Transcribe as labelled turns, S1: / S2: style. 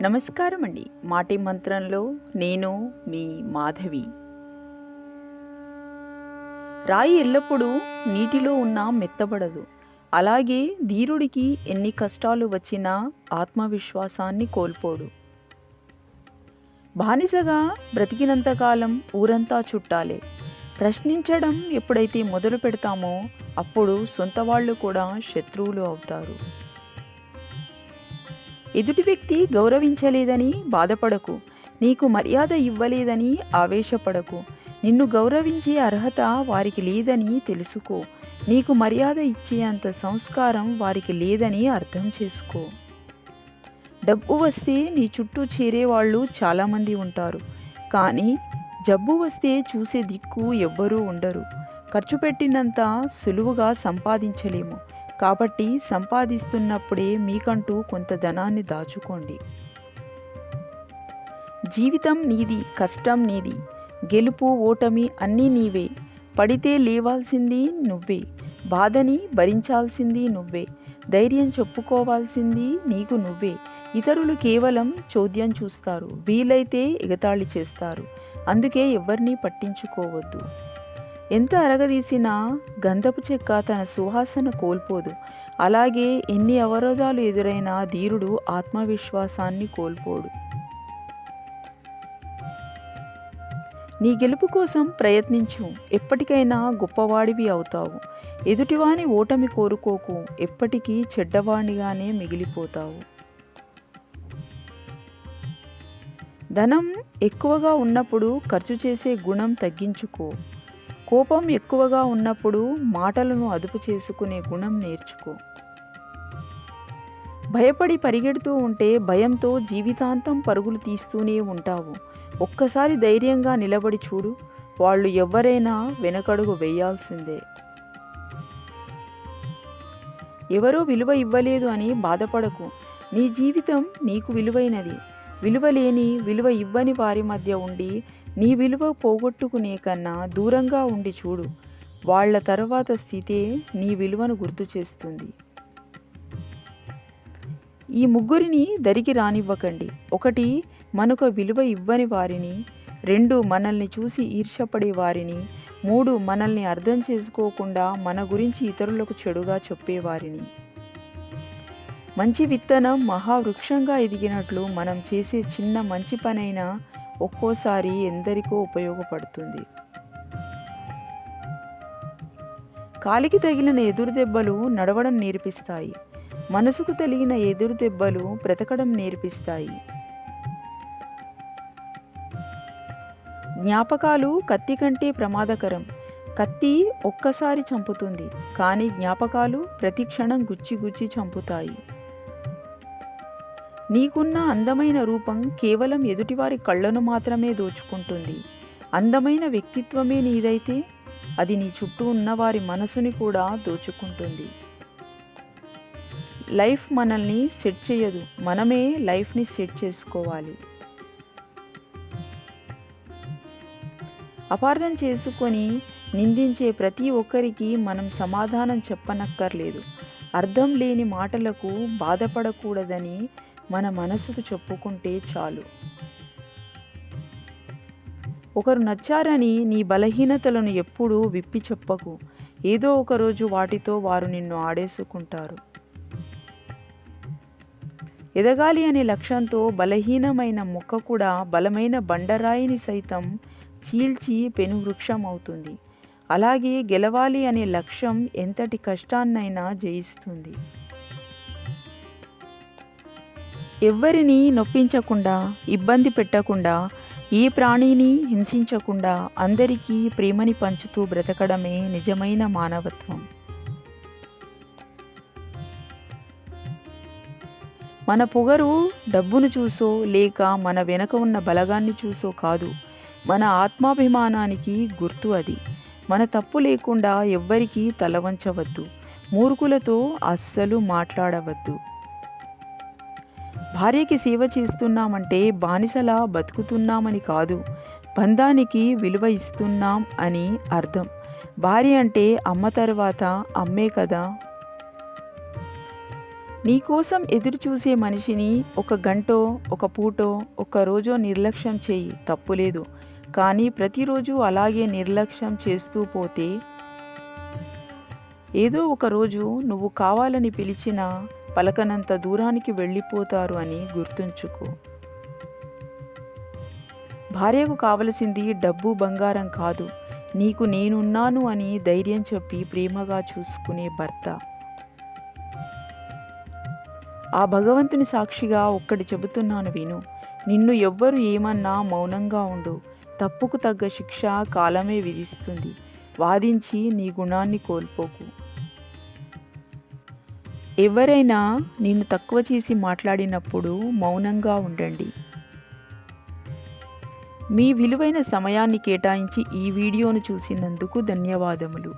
S1: నమస్కారం అండి. మాటి మంత్రంలో నేను మీ మాధవి. రాయి ఎల్లప్పుడూ నీటిలో ఉన్నా మెత్తబడదు. అలాగే ధీరుడికి ఎన్ని కష్టాలు వచ్చినా ఆత్మవిశ్వాసాన్ని కోల్పోడు. బానిసగా బ్రతికినంతకాలం ఊరంతా చుట్టాలే. ప్రశ్నించడం ఎప్పుడైతే మొదలు పెడతామో అప్పుడు సొంత వాళ్ళు కూడా శత్రువులు అవుతారు. ఎదుటి వ్యక్తి గౌరవించలేదని బాధపడకు. నీకు మర్యాద ఇవ్వలేదని ఆవేశపడకు. నిన్ను గౌరవించే అర్హత వారికి లేదని తెలుసుకో. నీకు మర్యాద ఇచ్చే అంత సంస్కారం వారికి లేదని అర్థం చేసుకో. డబ్బు వస్తే నీ చుట్టూ చేరేవాళ్ళు చాలామంది ఉంటారు. కానీ జబ్బు వస్తే చూసే దిక్కు ఎవ్వరూ ఉండరు. ఖర్చు పెట్టినంత సులువుగా సంపాదించలేము. కాబట్టి సంపాదిస్తున్నప్పుడే మీకంటూ కొంత ధనాన్ని దాచుకోండి. జీవితం నీది, కష్టం నీది. గెలుపు ఓటమి అన్నీ నీవే. పడితే లేవాల్సింది నువ్వే. బాధని భరించాల్సింది నువ్వే. ధైర్యం చెప్పుకోవాల్సింది నీకు నువ్వే. ఇతరులు కేవలం చోద్యం చూస్తారు, వీలైతే ఎగతాళి చేస్తారు. అందుకే ఎవరినీ పట్టించుకోవద్దు. ఎంత అరగదీసినా గంధపు చెక్క తన సువాసన కోల్పోదు. అలాగే ఎన్ని అవరోధాలు ఎదురైనా ధీరుడు ఆత్మవిశ్వాసాన్ని కోల్పోడు. నీ గెలుపు కోసం ప్రయత్నించు. ఎప్పటికైనా గొప్పవాడివి అవుతావు. ఎదుటివాని ఓటమి కోరుకోకు. ఎప్పటికీ చెడ్డవాడిగానే మిగిలిపోతావు. ధనం ఎక్కువగా ఉన్నప్పుడు ఖర్చు చేసే గుణం తగ్గించుకో. కోపం ఎక్కువగా ఉన్నప్పుడు మాటలను అదుపు చేసుకునే గుణం నేర్చుకో. భయపడి పరిగెడుతూ ఉంటే భయంతో జీవితాంతం పరుగులు తీస్తూనే ఉంటావు. ఒక్కసారి ధైర్యంగా నిలబడి చూడు. వాళ్ళు ఎవరైనా వెనకడుగు వేయాల్సిందే. ఎవరో విలువ ఇవ్వలేదు అని బాధపడకు. నీ జీవితం నీకు విలువైనది. విలువలేని, విలువ ఇవ్వని వారి మధ్య ఉండి నీ విలువ పోగొట్టుకునే కన్నా దూరంగా ఉండి చూడు. వాళ్ళ తర్వాత స్థితే నీ విలువను గుర్తు చేస్తుంది. ఈ ముగ్గురిని దరికి రానివ్వకండి. 1 మనకు విలువ ఇవ్వని వారిని, 2 మనల్ని చూసి ఈర్ష్యపడే వారిని, 3 మనల్ని అర్థం చేసుకోకుండా మన గురించి ఇతరులకు చెడుగా చెప్పేవారిని. మంచి విత్తనం మహావృక్షంగా ఎదిగినట్లు మనం చేసే చిన్న మంచి పనైనా ఒక్కోసారి ఎందరికో ఉపయోగపడుతుంది. కాలికి తగిలిన ఎదురు దెబ్బలు నడవడం నేర్పిస్తాయి. మనసుకు తగిలిన ఎదురు దెబ్బలు బ్రతకడం నేర్పిస్తాయి. జ్ఞాపకాలు కత్తి కంటే ప్రమాదకరం. కత్తి ఒక్కసారి చంపుతుంది, కానీ జ్ఞాపకాలు ప్రతి క్షణం గుచ్చి గుచ్చి చంపుతాయి. నీకున్న అందమైన రూపం కేవలం ఎదుటివారి కళ్ళను మాత్రమే దోచుకుంటుంది. అందమైన వ్యక్తిత్వమే నీదైతే అది నీ చుట్టూ ఉన్నవారి మనసుని కూడా దోచుకుంటుంది. లైఫ్ మనల్ని సెట్ చేయదు, మనమే లైఫ్ని సెట్ చేసుకోవాలి. అపార్థం చేసుకొని నిందించే ప్రతి ఒక్కరికి మనం సమాధానం చెప్పనక్కర్లేదు. అర్థం లేని మాటలకు బాధపడకూడదని మన మనసుకు చెప్పుకుంటే చాలు. ఒకరు నచ్చారని నీ బలహీనతలను ఎప్పుడూ విప్పి చెప్పకు. ఏదో ఒకరోజు వాటితో వారు నిన్ను ఆడేసుకుంటారు. ఎదగాలి అనే లక్ష్యంతో బలహీనమైన మొక్క కూడా బలమైన బండరాయిని సైతం చీల్చి పెనువృక్షం అవుతుంది. అలాగే గెలవాలి అనే లక్ష్యం ఎంతటి కష్టాన్నైనా జయిస్తుంది. ఎవ్వరిని నొప్పించకుండా, ఇబ్బంది పెట్టకుండా, ఏ ప్రాణిని హింసించకుండా అందరికీ ప్రేమని పంచుతూ బ్రతకడమే నిజమైన మానవత్వం. మన పొగరు డబ్బును చూసో లేక మన వెనక ఉన్న బలగాన్ని చూసో కాదు, మన ఆత్మాభిమానానికి గుర్తు అది. మన తప్పు లేకుండా ఎవ్వరికీ తల వంచవద్దు. మూర్ఖులతో అస్సలు మాట్లాడవద్దు. భార్యకి సేవ చేస్తున్నామంటే బానిసలా బతుకుతున్నామని కాదు, బంధానికి విలువ ఇస్తున్నాం అని అర్థం. భార్య అంటే అమ్మ తర్వాత అమ్మే కదా. నీకోసం ఎదురు చూసే మనిషిని ఒక గంటో, ఒక పూటో, ఒక రోజో నిర్లక్ష్యం చెయ్యి, తప్పులేదు. కానీ ప్రతిరోజు అలాగే నిర్లక్ష్యం చేస్తూ పోతే ఏదో ఒక రోజు నువ్వు కావాలని పిలిచినా పలకనంత దూరానికి వెళ్ళిపోతారు అని గుర్తుంచుకో. భార్యకు కావలసింది డబ్బు, బంగారం కాదు, నీకు నేనున్నాను అని ధైర్యం చెప్పి ప్రేమగా చూసుకునే భర్త. ఆ భగవంతుని సాక్షిగా ఒక్కటి చెబుతున్నాను విను. నిన్ను ఎవ్వరు ఏమన్నా మౌనంగా ఉండు. తప్పుకు తగ్గ శిక్ష కాలమే విధిస్తుంది. వాదించి నీ గుణాన్ని కోల్పోకు. ఎవరైనా నిన్ను తక్కువ చేసి మాట్లాడినప్పుడు మౌనంగా ఉండండి. మీ విలువైన సమయాన్ని కేటాయించి ఈ వీడియోను చూసినందుకు ధన్యవాదములు.